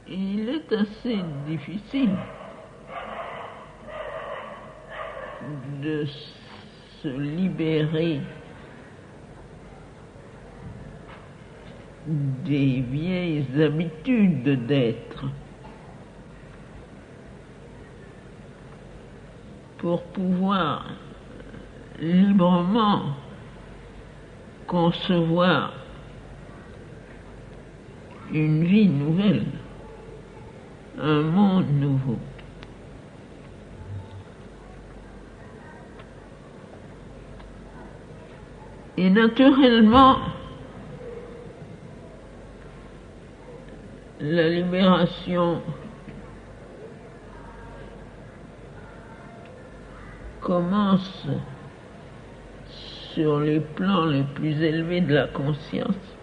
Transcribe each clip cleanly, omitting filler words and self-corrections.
Il est assez difficile de se libérer des vieilles habitudes d'être pour pouvoir librement concevoir une vie nouvelle, un monde nouveau. Et naturellement, la libération commence sur les plans les plus élevés de la conscience.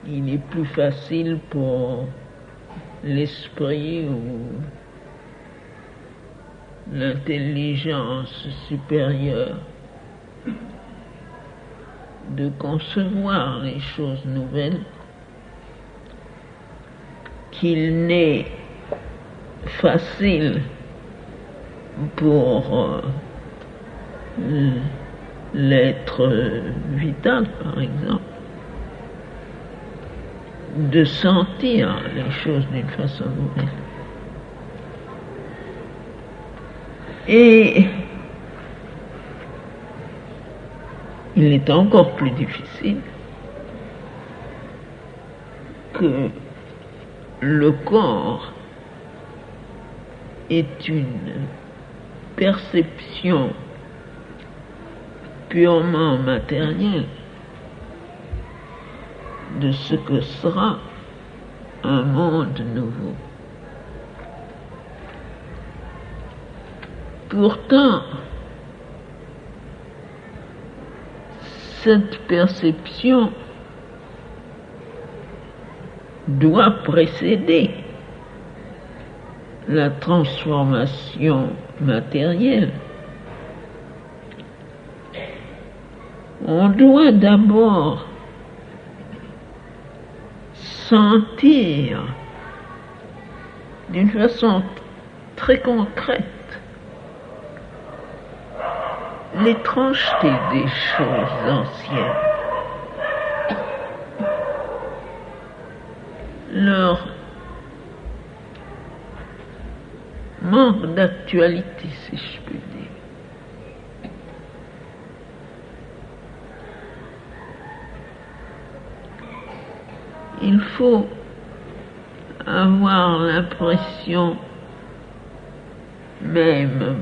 Il est plus facile pour l'esprit ou l'intelligence supérieure de concevoir les choses nouvelles qu'il n'est facile pour l'être vital, par exemple, de sentir les choses d'une façon nouvelle. Et il est encore plus difficile que le corps est une perception purement matérielle de ce que sera un monde nouveau. Pourtant, cette perception doit précéder la transformation matérielle. On doit d'abord sentir d'une façon très concrète l'étrangeté des choses anciennes, leur manque d'actualité, si je puis dire. Il faut avoir l'impression même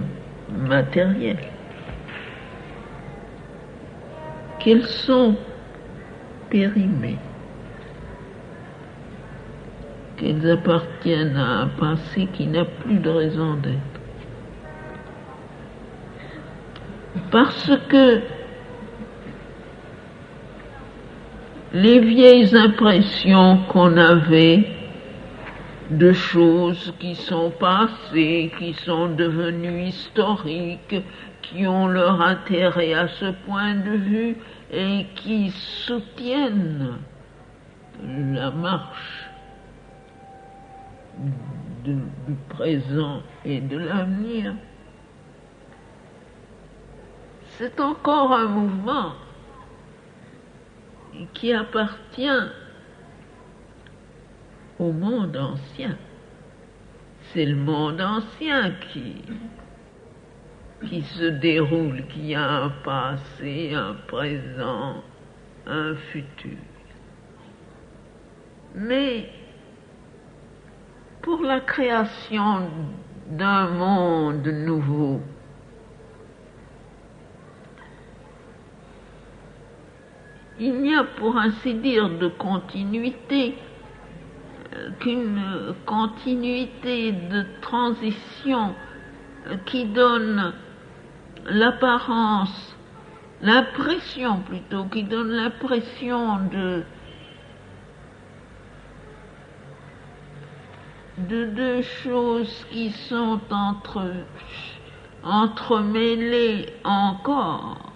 matérielle qu'elles sont périmées, qu'elles appartiennent à un passé qui n'a plus de raison d'être. Parce que les vieilles impressions qu'on avait de choses qui sont passées, qui sont devenues historiques, qui ont leur intérêt à ce point de vue et qui soutiennent la marche du présent et de l'avenir. C'est encore un mouvement qui appartient au monde ancien. C'est le monde ancien qui se déroule, qui a un passé, un présent, un futur. Mais pour la création d'un monde nouveau, il n'y a pour ainsi dire de continuité qu'une continuité de transition qui donne l'impression plutôt, qui donne l'impression de deux choses qui sont entremêlées encore,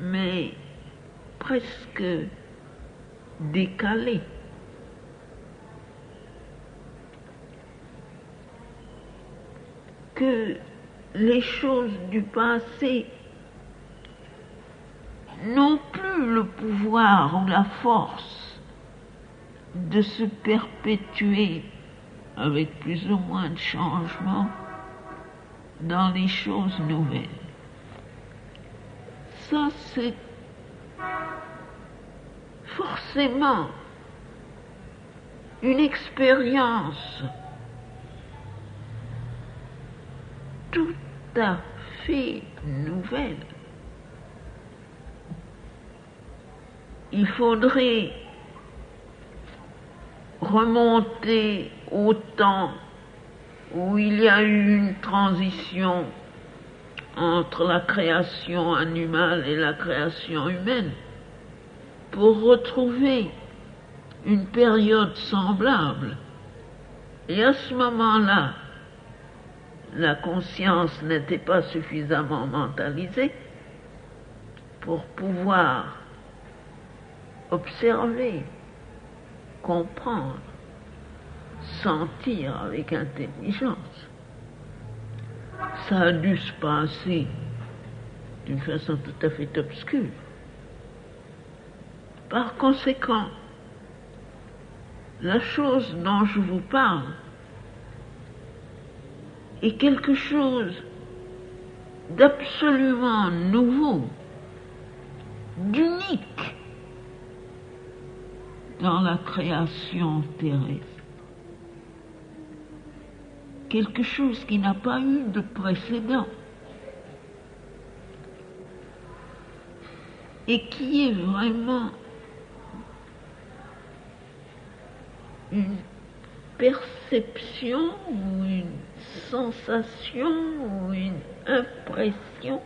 mais presque décalées. que les choses du passé n'ont plus le pouvoir ou la force de se perpétuer avec plus ou moins de changements dans les choses nouvelles. Ça, c'est forcément une expérience tout à fait nouvelle. Il faudrait remonter au temps où il y a eu une transition entre la création animale et la création humaine pour retrouver une période semblable. Et à ce moment-là, la conscience n'était pas suffisamment mentalisée pour pouvoir observer, comprendre, sentir avec intelligence. Ça a dû se passer d'une façon tout à fait obscure. Par conséquent, la chose dont je vous parle est quelque chose d'absolument nouveau, d'unique dans la création terrestre. Quelque chose qui n'a pas eu de précédent et qui est vraiment une perception ou une sensation ou une impression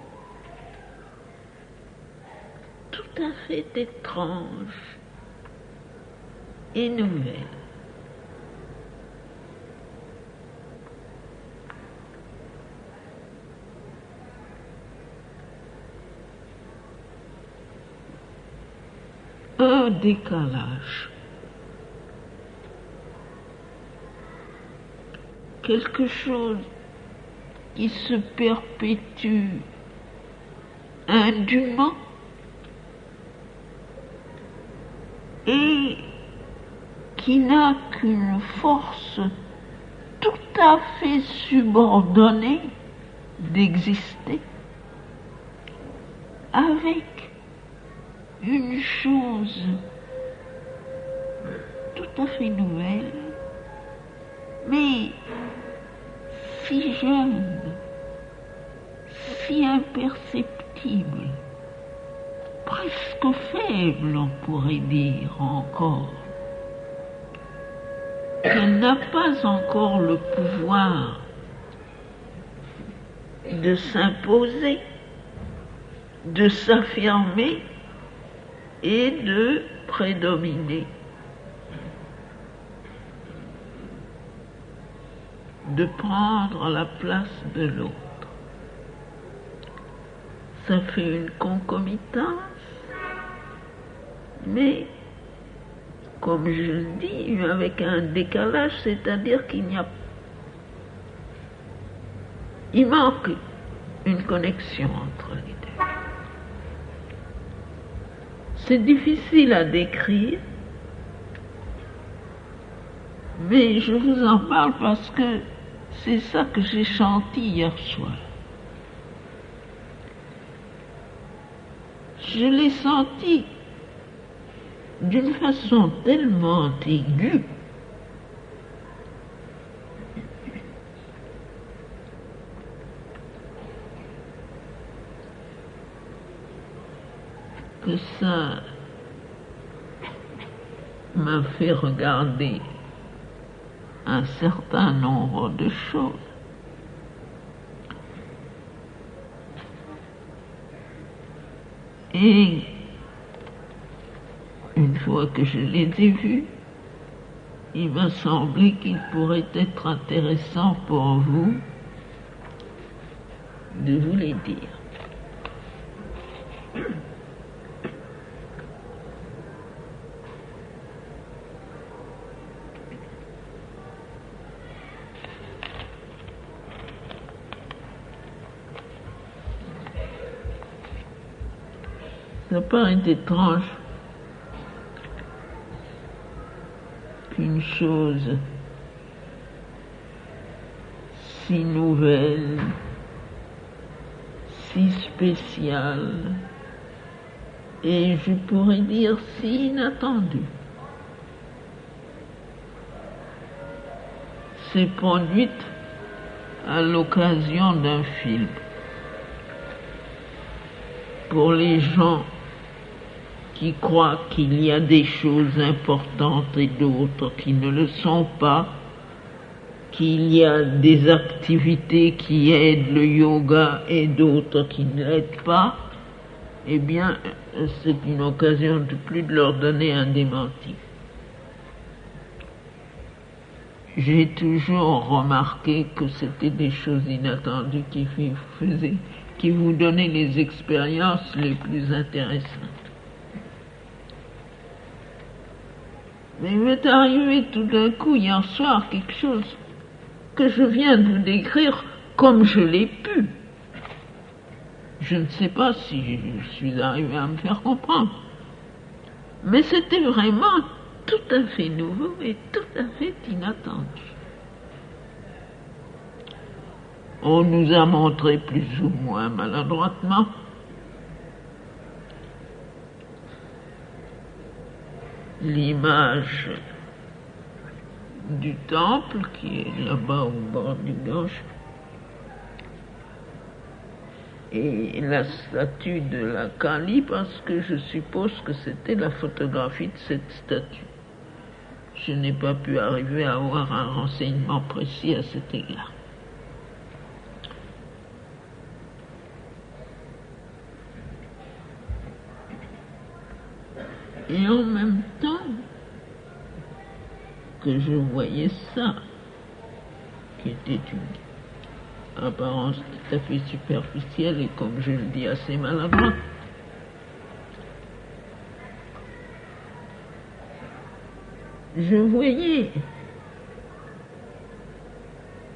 tout à fait étrange et nouvelle. Un décalage. Quelque chose qui se perpétue indûment et qui n'a qu'une force tout à fait subordonnée d'exister avec une chose tout à fait nouvelle, mais si jeune, si imperceptible, presque faible, on pourrait dire encore, qu'elle n'a pas encore le pouvoir de s'imposer, de s'affirmer et de prédominer, de prendre la place de l'autre. Ça fait une concomitance, mais comme je le dis, avec un décalage, c'est-à-dire il manque une connexion entre les deux. C'est difficile à décrire, mais je vous en parle parce que c'est ça que j'ai chanté hier soir. Je l'ai senti d'une façon tellement aiguë que ça m'a fait regarder un certain nombre de choses. Et une fois que je les ai vus, il m'a semblé qu'il pourrait être intéressant pour vous de vous les dire. Ça paraît étrange qu'une chose si nouvelle, si spéciale, et je pourrais dire si inattendue, s'est produite à l'occasion d'un film. Pour les gens qui croient qu'il y a des choses importantes et d'autres qui ne le sont pas, qu'il y a des activités qui aident le yoga et d'autres qui ne l'aident pas, eh bien, c'est une occasion de plus de leur donner un démenti. J'ai toujours remarqué que c'était des choses inattendues qui vous donnaient les expériences les plus intéressantes. Mais il m'est arrivé tout d'un coup hier soir quelque chose que je viens de vous décrire comme je l'ai pu. Je ne sais pas si je suis arrivé à me faire comprendre. Mais c'était vraiment tout à fait nouveau et tout à fait inattendu. On nous a montré plus ou moins maladroitement l'image du temple qui est là-bas au bord du Gange et la statue de la Kali, parce que je suppose que c'était la photographie de cette statue. Je n'ai pas pu arriver à avoir un renseignement précis à cet égard. Et en même temps que je voyais ça, qui était une apparence tout à fait superficielle et, comme je le dis, assez maladroite, je voyais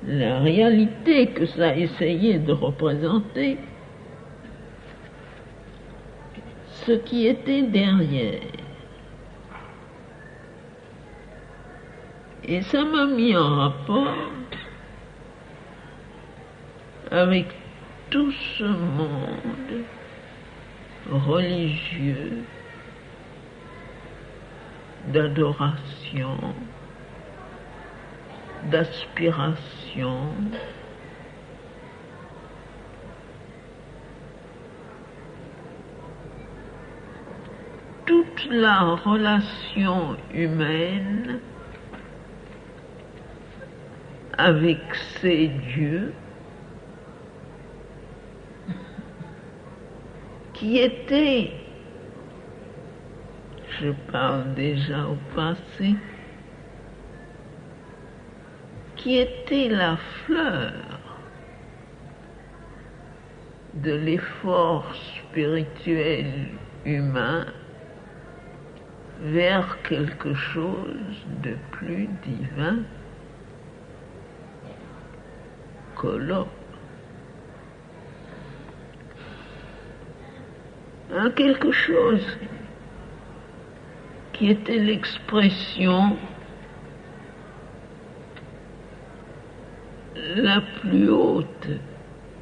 la réalité que ça essayait de représenter, ce qui était derrière. Et ça m'a mis en rapport avec tout ce monde religieux, d'adoration, d'aspiration, toute la relation humaine avec ces dieux qui étaient, je parle déjà au passé, qui était la fleur de l'effort spirituel humain vers quelque chose de plus divin que l'homme. Quelque chose qui était l'expression la plus haute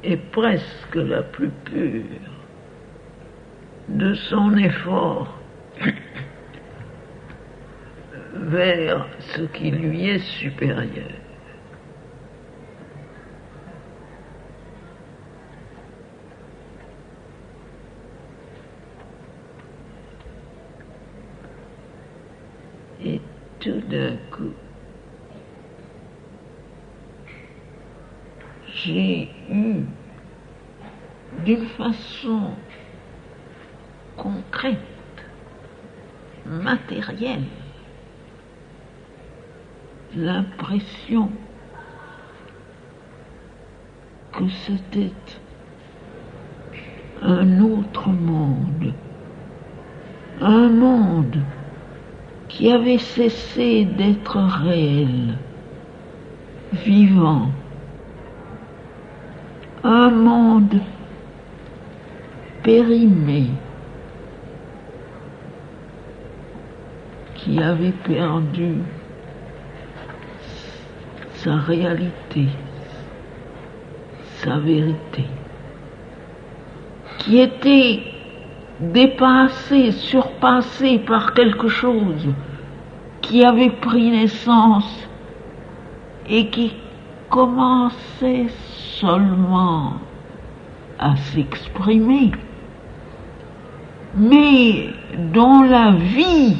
et presque la plus pure de son effort vers ce qui lui est supérieur. Et tout d'un coup, j'ai eu, d'une façon concrète, matérielle, l'impression que c'était un autre monde, un monde qui avait cessé d'être réel, vivant, un monde périmé, qui avait perdu sa réalité, sa vérité, qui était dépassé, surpassé par quelque chose qui avait pris naissance et qui commençait seulement à s'exprimer, mais dont la vie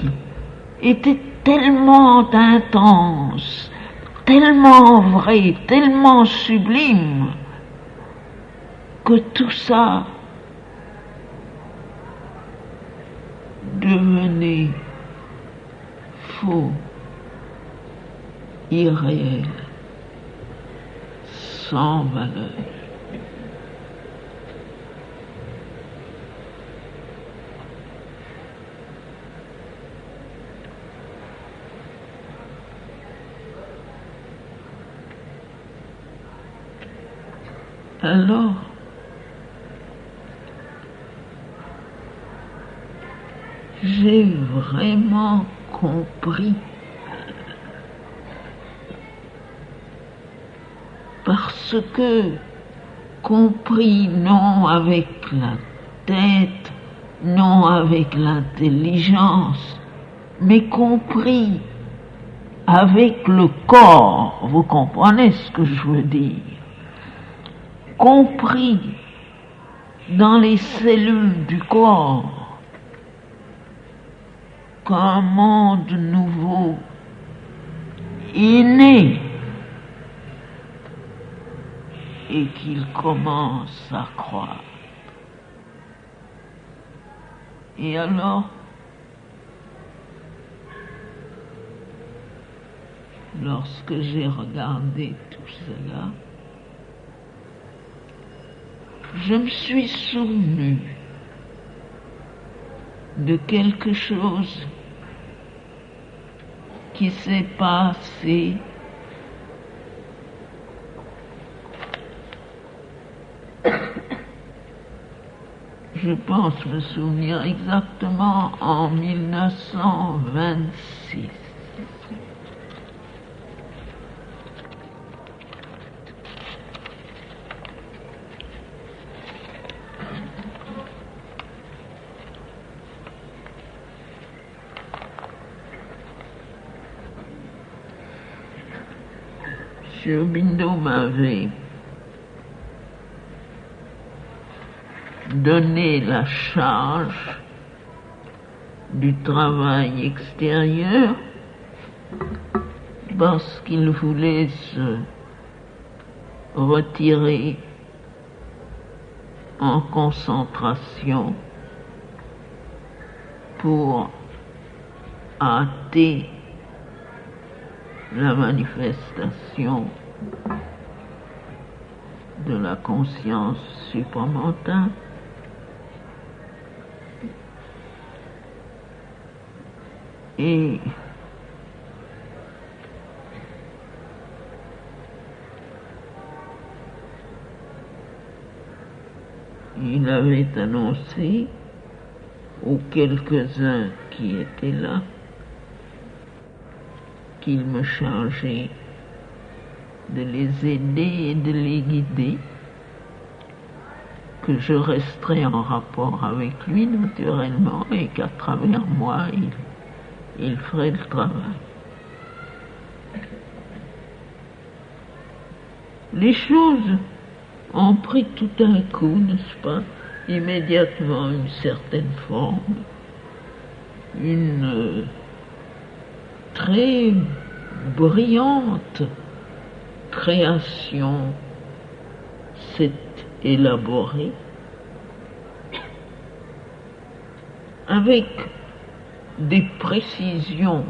était tellement intense, tellement vraie, tellement sublime, que tout ça devenait faux, irréel, sans valeur. Alors, j'ai vraiment compris, parce que compris non avec la tête, non avec l'intelligence, mais compris avec le corps, vous comprenez ce que je veux dire? Compris dans les cellules du corps qu'un monde nouveau est né et qu'il commence à croître. Et alors, lorsque j'ai regardé tout cela, je me suis souvenu de quelque chose qui s'est passé je pense me souvenir exactement en 1926. M. Bindo m'avait donné la charge du travail extérieur parce qu'il voulait se retirer en concentration pour hâter la manifestation de la conscience supramentale. Et il avait annoncé aux quelques-uns qui étaient là qu'il me chargeait de les aider et de les guider, que je resterais en rapport avec lui naturellement et qu'à travers moi il ferait le travail. Les choses ont pris tout d'un coup, n'est-ce pas, immédiatement une certaine forme, une très brillante création s'est élaborée avec des précisions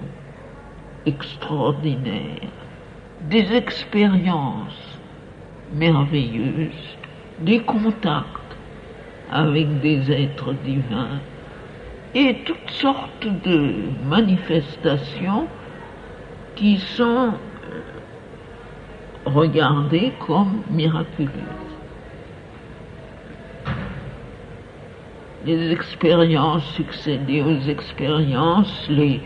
extraordinaires, des expériences merveilleuses, des contacts avec des êtres divins et toutes sortes de manifestations qui sont regardées comme miraculeuses. Les expériences succédaient aux expériences, les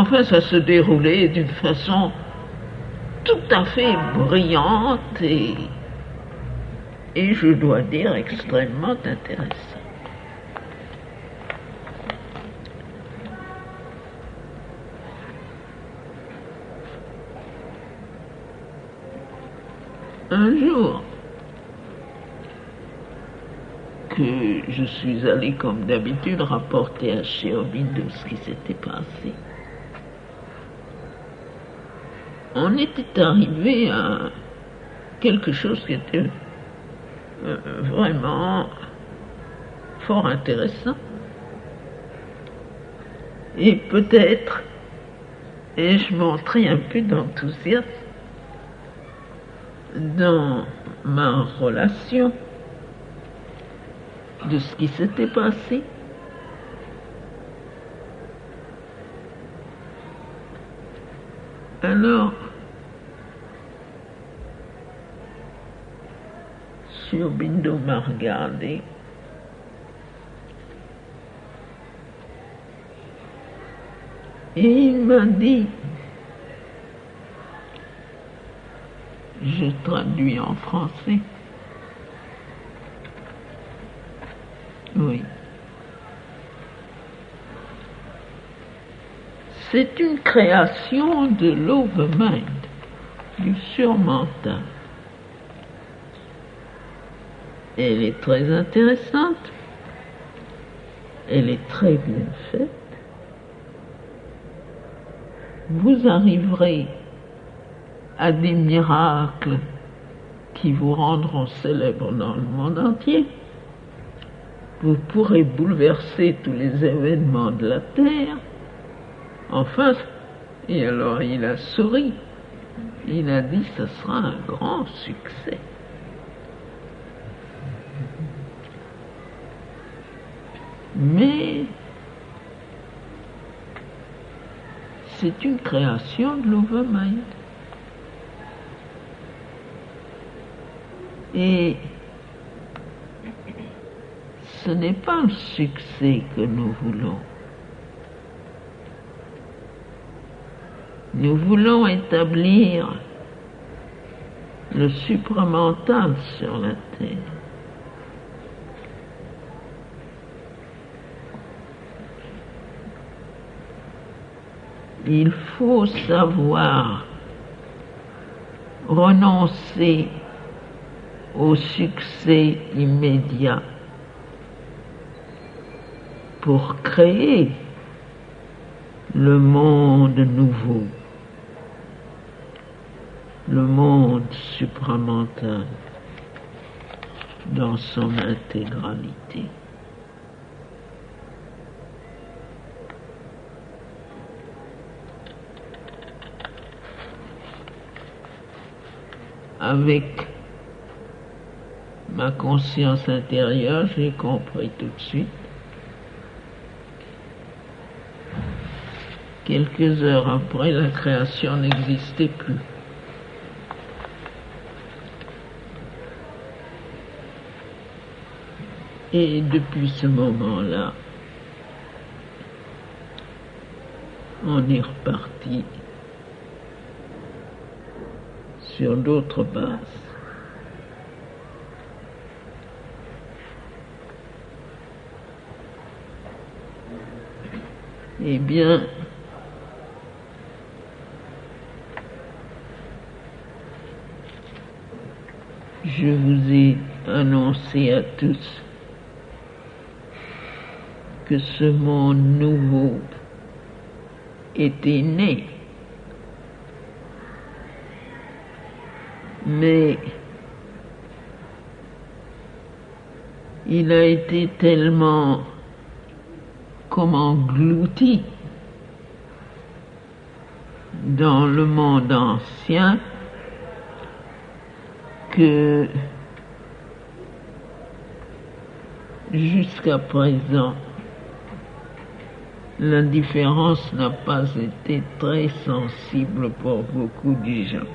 Enfin, ça se déroulait d'une façon tout à fait brillante et je dois dire extrêmement intéressante. Un jour que je suis allé comme d'habitude rapporter à Shéobindo ce qui s'était passé, on était arrivé à quelque chose qui était vraiment fort intéressant. Et peut-être ai-je montré un peu d'enthousiasme dans ma relation de ce qui s'était passé. Alors, Shéobindo m'a regardé et il m'a dit, je traduis en français, oui, c'est une création de l'overmind, du surmental. Elle est très intéressante, elle est très bien faite. Vous arriverez à des miracles qui vous rendront célèbres dans le monde entier. Vous pourrez bouleverser tous les événements de la Terre. Enfin, et alors il a souri. Il a dit, ce sera un grand succès. Mais c'est une création de l'overmind. Et ce n'est pas le succès que nous voulons. Nous voulons établir le supramental sur la Terre. Il faut savoir renoncer au succès immédiat pour créer le monde nouveau, le monde supramental dans son intégralité. Avec ma conscience intérieure, j'ai compris tout de suite. Quelques heures après, la création n'existait plus. Et depuis ce moment-là, on est reparti sur d'autres bases. Eh bien, je vous ai annoncé à tous que ce monde nouveau était né. Mais il a été tellement comme englouti dans le monde ancien que jusqu'à présent l'indifférence n'a pas été très sensible pour beaucoup de gens.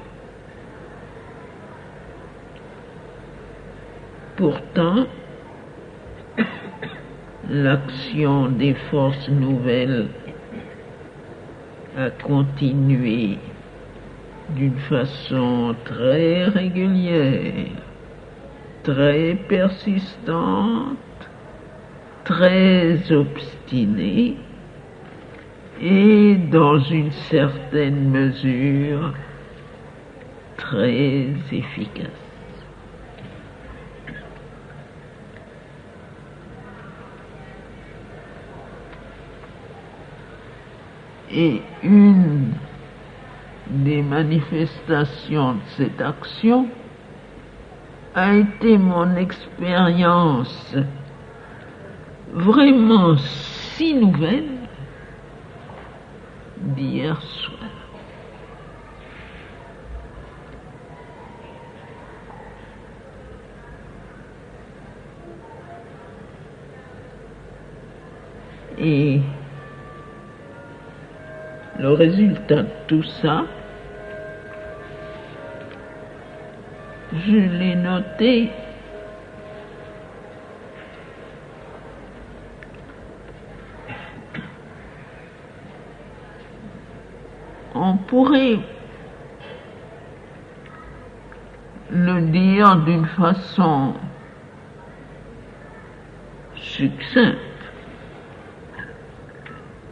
Pourtant, l'action des forces nouvelles à continuer d'une façon très régulière, très persistante, très obstinée et dans une certaine mesure très efficace. Et une des manifestations de cette action a été mon expérience vraiment si nouvelle d'hier soir. Et le résultat de tout ça, je l'ai noté on pourrait le dire d'une façon succincte,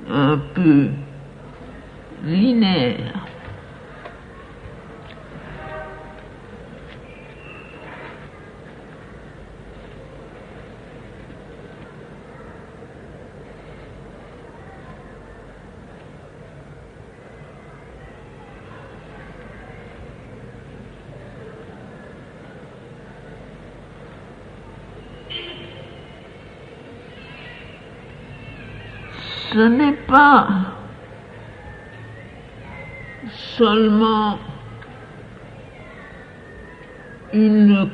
un peu linéaire. Ce n'est pas seulement une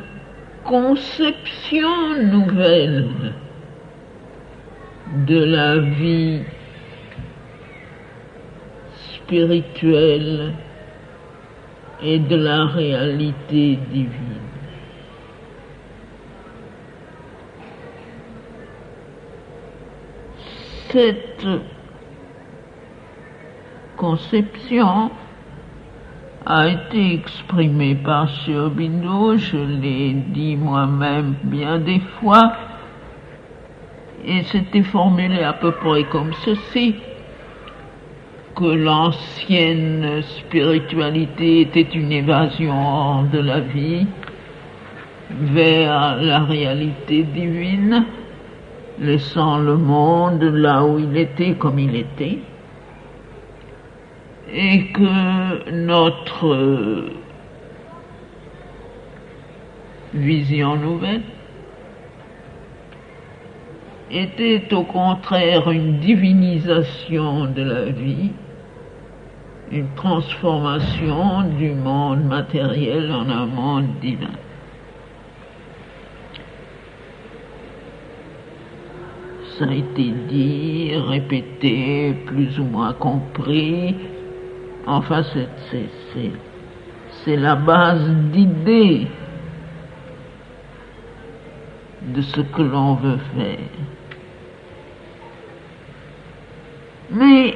conception nouvelle de la vie spirituelle et de la réalité divine. Cette conception a été exprimée par Sri Aurobindo, je l'ai dit moi-même bien des fois, et c'était formulé à peu près comme ceci, que l'ancienne spiritualité était une évasion hors de la vie vers la réalité divine, laissant le monde là où il était comme il était, et que notre vision nouvelle était au contraire une divinisation de la vie, une transformation du monde matériel en un monde divin. Ça a été dit, répété, plus ou moins compris. Enfin, c'est la base d'idées de ce que l'on veut faire. Mais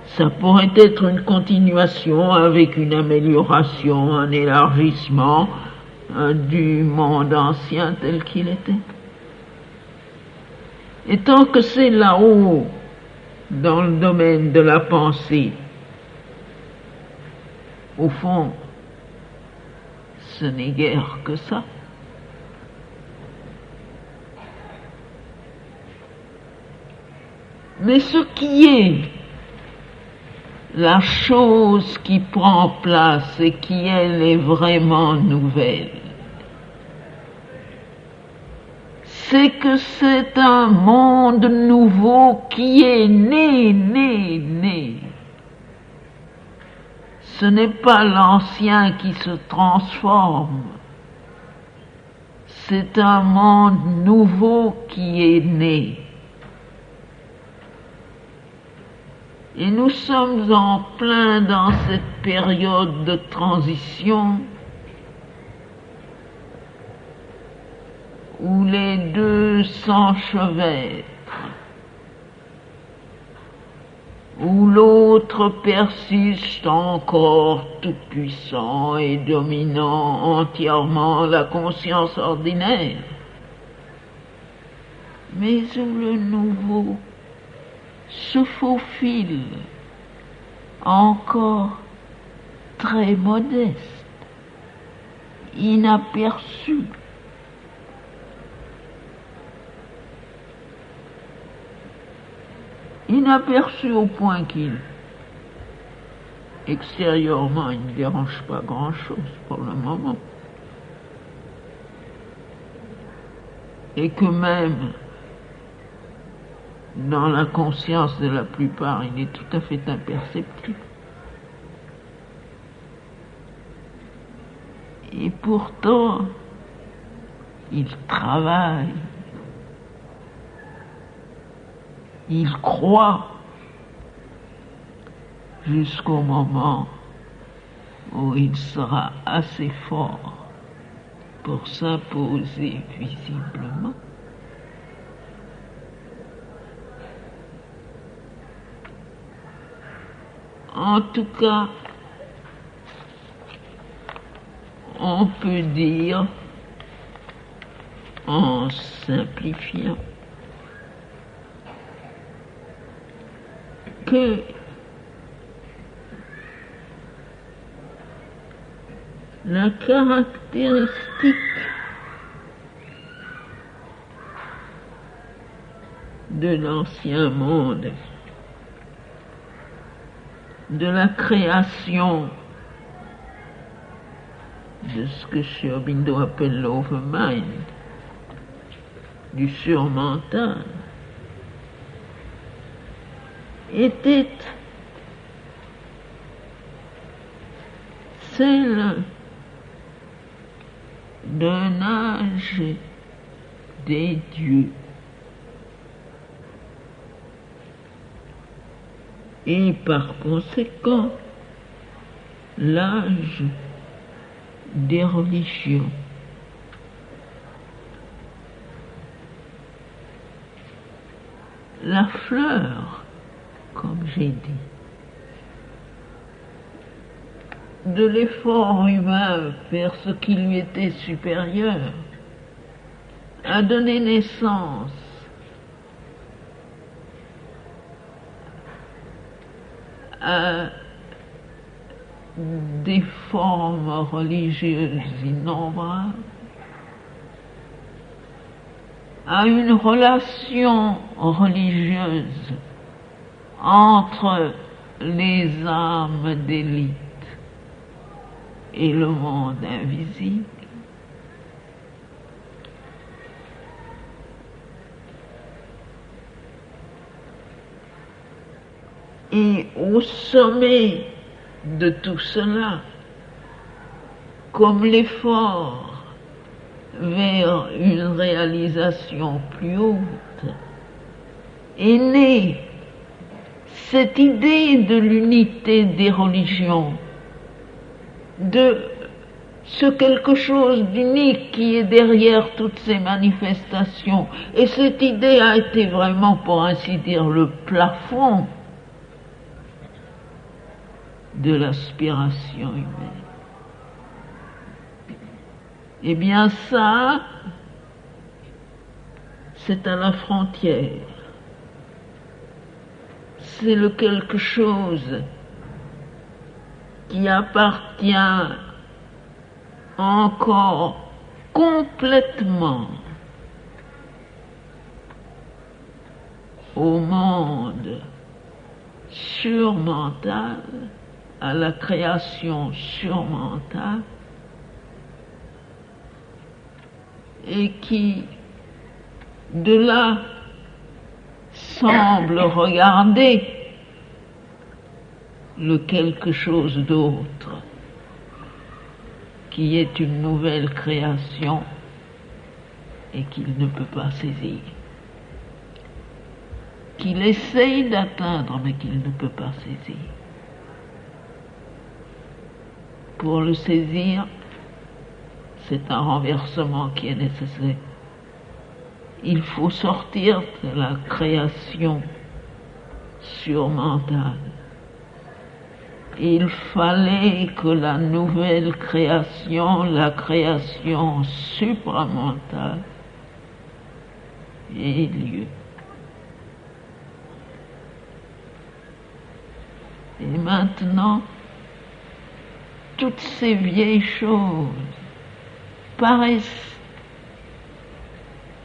ça pourrait être une continuation avec une amélioration, un élargissement du monde ancien tel qu'il était. Et tant que c'est là-haut, dans le domaine de la pensée, au fond, ce n'est guère que ça. Mais ce qui est la chose qui prend place et qui, elle, est vraiment nouvelle, c'est que c'est un monde nouveau qui est né. Ce n'est pas l'ancien qui se transforme. C'est un monde nouveau qui est né. Et nous sommes en plein dans cette période de transition où les deux s'enchevêtrent. où l'autre persiste encore tout-puissant et dominant entièrement la conscience ordinaire, mais où le nouveau se faufile encore très modeste, inaperçu. Inaperçu au point qu'il, extérieurement, il ne dérange pas grand-chose pour le moment. Et que même dans la conscience de la plupart, il est tout à fait imperceptible. Et pourtant, il travaille, il croit jusqu'au moment où il sera assez fort pour s'imposer visiblement. En tout cas, on peut dire, en simplifiant, que la caractéristique de l'ancien monde, de la création de ce que Sri Aurobindo appelle l'overmind, du surmental, était celle d'un âge des dieux. Et par conséquent, l'âge des religions. La fleur, comme j'ai dit, de l'effort humain vers ce qui lui était supérieur, a donné naissance à des formes religieuses innombrables, à une relation religieuse entre les âmes d'élite et le monde invisible. Et au sommet de tout cela, comme l'effort vers une réalisation plus haute, est née cette idée de l'unité des religions, de ce quelque chose d'unique qui est derrière toutes ces manifestations. Et cette idée a été vraiment, pour ainsi dire, le plafond de l'aspiration humaine. Eh bien ça, c'est à la frontière. C'est le quelque chose qui appartient encore complètement au monde surmental, à la création surmentale, et qui, de là, semble regarder le quelque chose d'autre, qui est une nouvelle création et qu'il ne peut pas saisir, qu'il essaye d'atteindre mais qu'il ne peut pas saisir. Pour le saisir, c'est un renversement qui est nécessaire. Il faut sortir de la création surmental. Il fallait que la nouvelle création, la création supramentale, ait lieu. Et maintenant, toutes ces vieilles choses paraissent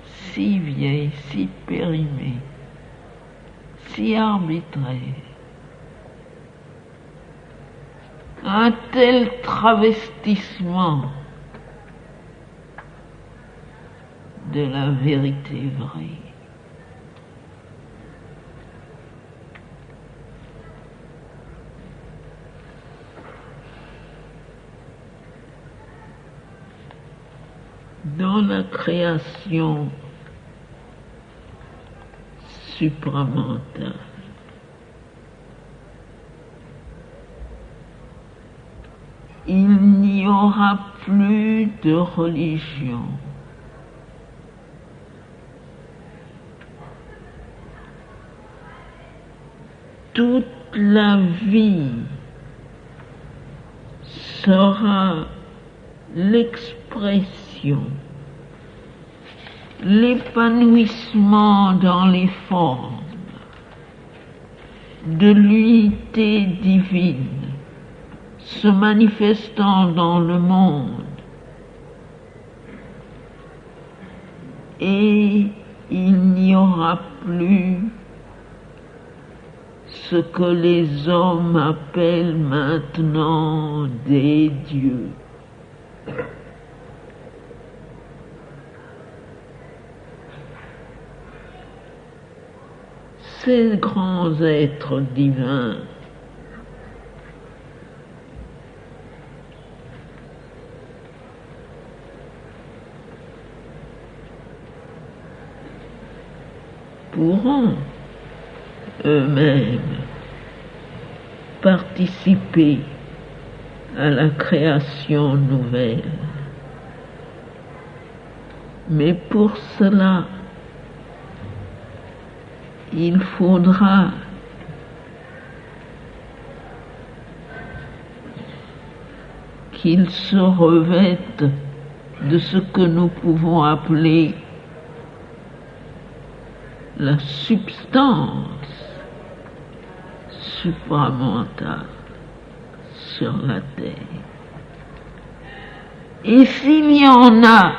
si vieilles, si périmées, si arbitraires. Un tel travestissement de la vérité vraie. Dans la création supramentale, il n'y aura plus de religion. Toute la vie sera l'expression, l'épanouissement dans les formes de l'unité divine se manifestant dans le monde, et il n'y aura plus ce que les hommes appellent maintenant des dieux. Ces grands êtres divins pourront eux-mêmes participer à la création nouvelle. Mais pour cela, il faudra qu'ils se revêtent de ce que nous pouvons appeler la substance supramentale sur la terre. Et s'il y en a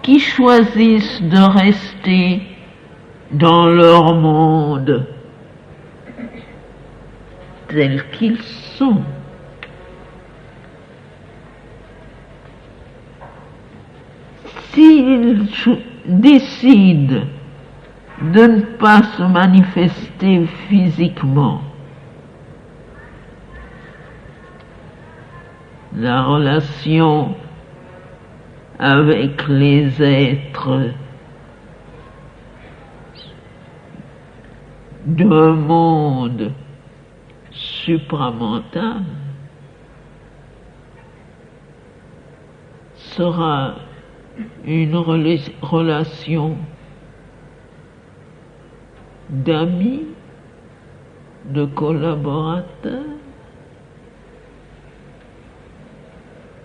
qui choisissent de rester dans leur monde tels qu'ils sont, s'ils décident de ne pas se manifester physiquement, la relation avec les êtres d'un monde supramental sera une relation d'amis, de collaborateurs,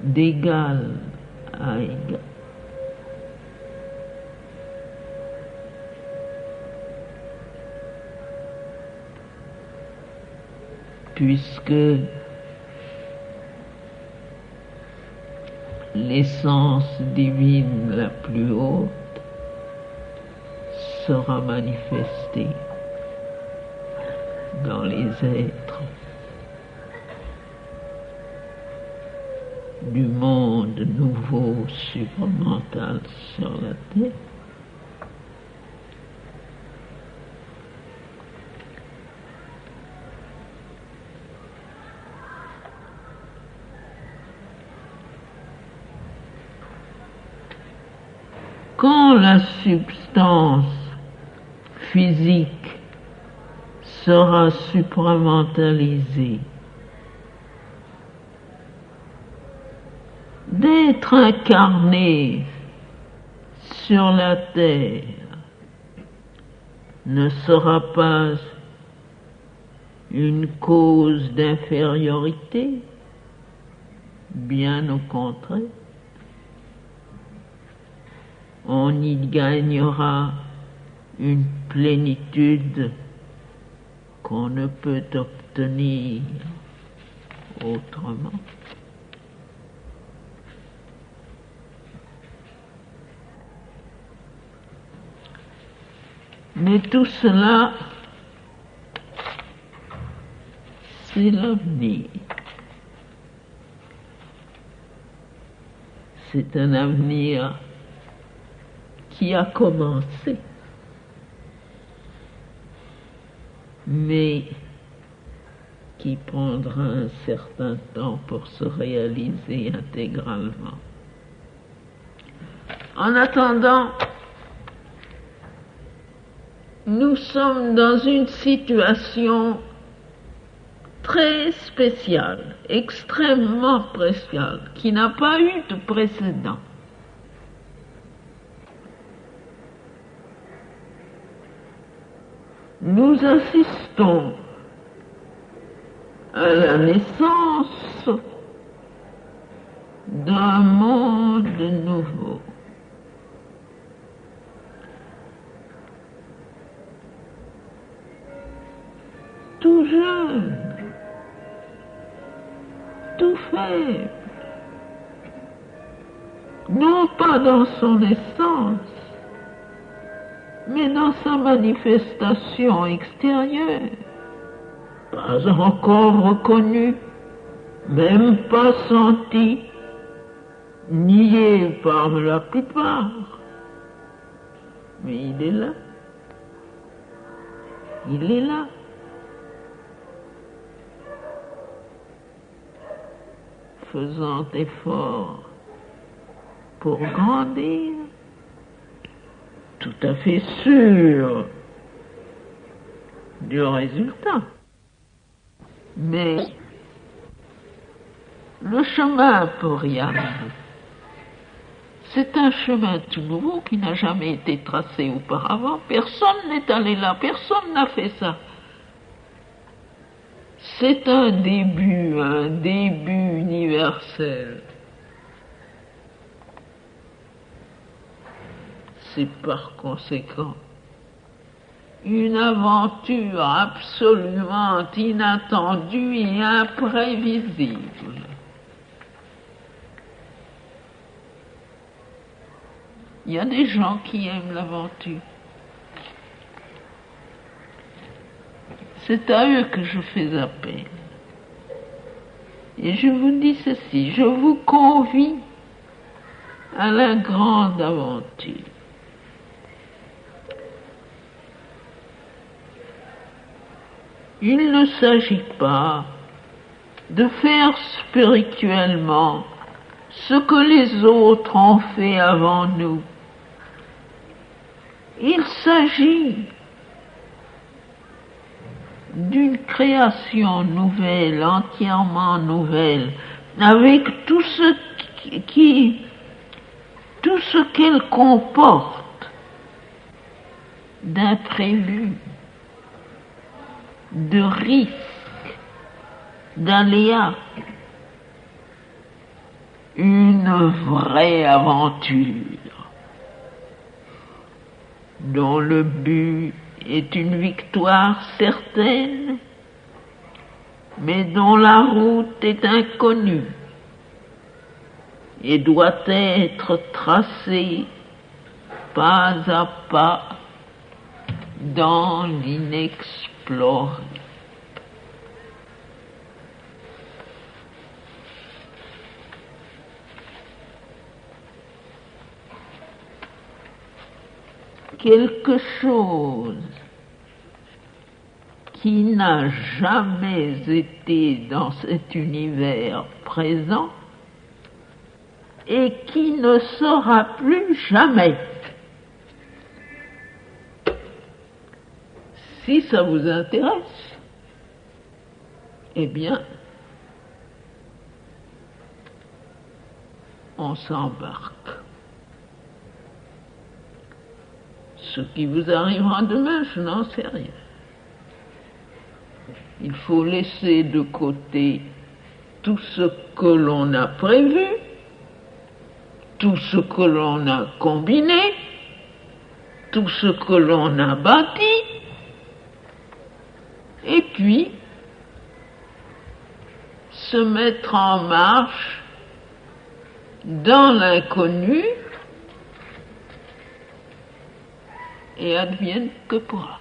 d'égal à égal. Puisque l'essence divine la plus haute sera manifestée dans les êtres du monde nouveau supramental sur la terre. Quand la substance physique sera supramentalisée, d'être incarné sur la terre ne sera pas une cause d'infériorité, bien au contraire. On y gagnera une plénitude qu'on ne peut obtenir autrement. Mais tout cela, c'est l'avenir. C'est un avenir qui a commencé, mais qui prendra un certain temps pour se réaliser intégralement. En attendant, nous sommes dans une situation très spéciale, extrêmement spéciale, qui n'a pas eu de précédent. Nous assistons à la naissance d'un monde nouveau. Tout jeune, tout faible, non pas dans son essence, mais dans sa manifestation extérieure, pas encore reconnu, même pas senti, nié par la plupart, mais il est là. Il est là. Faisant effort pour grandir, tout à fait sûr du résultat. Mais le chemin pour y arriver, c'est un chemin tout nouveau qui n'a jamais été tracé auparavant. Personne n'est allé là, personne n'a fait ça. C'est un début universel. C'est par conséquent une aventure absolument inattendue et imprévisible. Il y a des gens qui aiment l'aventure. C'est à eux que je fais appel. Et je vous dis ceci, je vous convie à la grande aventure. Il ne s'agit pas de faire spirituellement ce que les autres ont fait avant nous. Il s'agit d'une création nouvelle, entièrement nouvelle, avec tout ce qu'elle comporte d'imprévu, de risques, d'aléas. Une vraie aventure dont le but est une victoire certaine, mais dont la route est inconnue et doit être tracée pas à pas dans l'inexploré. Quelque chose qui n'a jamais été dans cet univers présent et qui ne sera plus jamais. Si ça vous intéresse, eh bien, on s'embarque. Ce qui vous arrivera demain, je n'en sais rien. Il faut laisser de côté tout ce que l'on a prévu, tout ce que l'on a combiné, tout ce que l'on a bâti, et puis se mettre en marche dans l'inconnu et advienne que pourra.